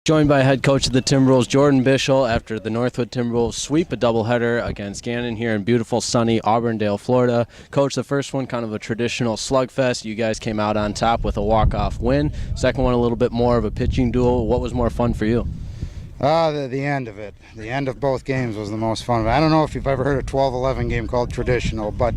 Joined by head coach of the Timberwolves, Jordan Bischel, after the Northwood Timberwolves sweep a doubleheader against Gannon here in beautiful, sunny Auburndale, Florida. Coach, the first one kind of a traditional slugfest. You guys came out on top with a walk-off win. Second one a little bit more of a pitching duel. What was more fun for you? The end of it. The end of both games was the most fun. I don't know if you've ever heard a 12-11 game called traditional, but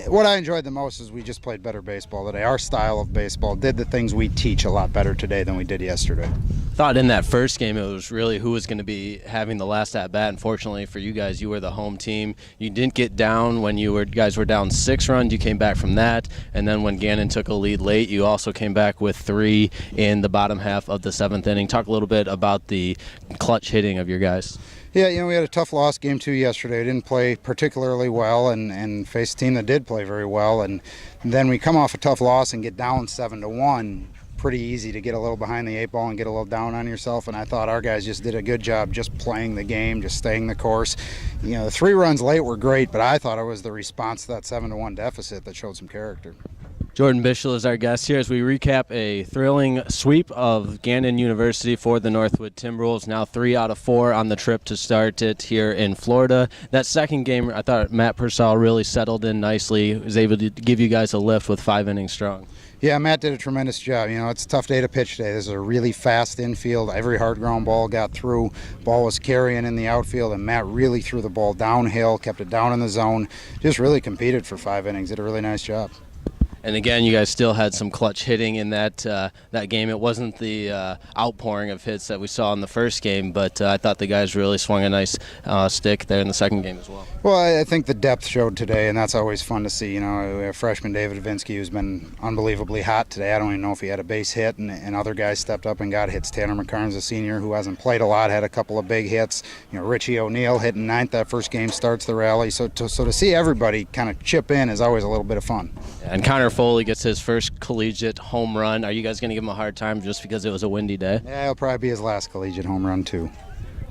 what I enjoyed the most is we just played better baseball today. Our style of baseball did the things we teach a lot better today than we did yesterday. Thought in that first game it was really who was going to be having the last at-bat. Unfortunately for you guys, you were the home team. You didn't get down when you guys were down 6 runs. You came back from that, and then when Gannon took a lead late, you also came back with 3 in the bottom half of the 7th inning. Talk a little bit about the clutch hitting of your guys. Yeah, we had a tough loss game 2 yesterday. We didn't play particularly well and faced a team that did play very well. And then we come off a tough loss and get down 7-1. Pretty easy to get a little behind the 8 ball and get a little down on yourself. And I thought our guys just did a good job just playing the game, just staying the course. The 3 runs late were great, but I thought it was the response to that 7-1 deficit that showed some character. Jordan Bischel is our guest here as we recap a thrilling sweep of Gannon University for the Northwood Timberwolves. Now 3 out of 4 on the trip to start it here in Florida. That second game, I thought Matt Purcell really settled in nicely. He was able to give you guys a lift with 5 innings strong. Yeah, Matt did a tremendous job. It's a tough day to pitch today. This is a really fast infield. Every hard ground ball got through. Ball was carrying in the outfield, and Matt really threw the ball downhill, kept it down in the zone. Just really competed for 5 innings. Did a really nice job. And again, you guys still had some clutch hitting in that game. It wasn't the outpouring of hits that we saw in the first game, but I thought the guys really swung a nice stick there in the second game as well. Well, I think the depth showed today, and that's always fun to see. We have freshman David Vinsky, who's been unbelievably hot today. I don't even know if he had a base hit, and other guys stepped up and got hits. Tanner McCarnes, a senior who hasn't played a lot, had a couple of big hits. Richie O'Neill hitting 9th. That first game starts the rally. So to see everybody kind of chip in is always a little bit of fun. And Connor Foley gets his first collegiate home run. Are you guys going to give him a hard time just because it was a windy day? Yeah, it'll probably be his last collegiate home run, too.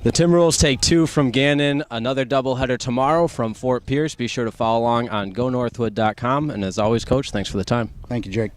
The Timberwolves take 2 from Gannon. Another doubleheader tomorrow from Fort Pierce. Be sure to follow along on GoNorthwood.com. And as always, Coach, thanks for the time. Thank you, Jake.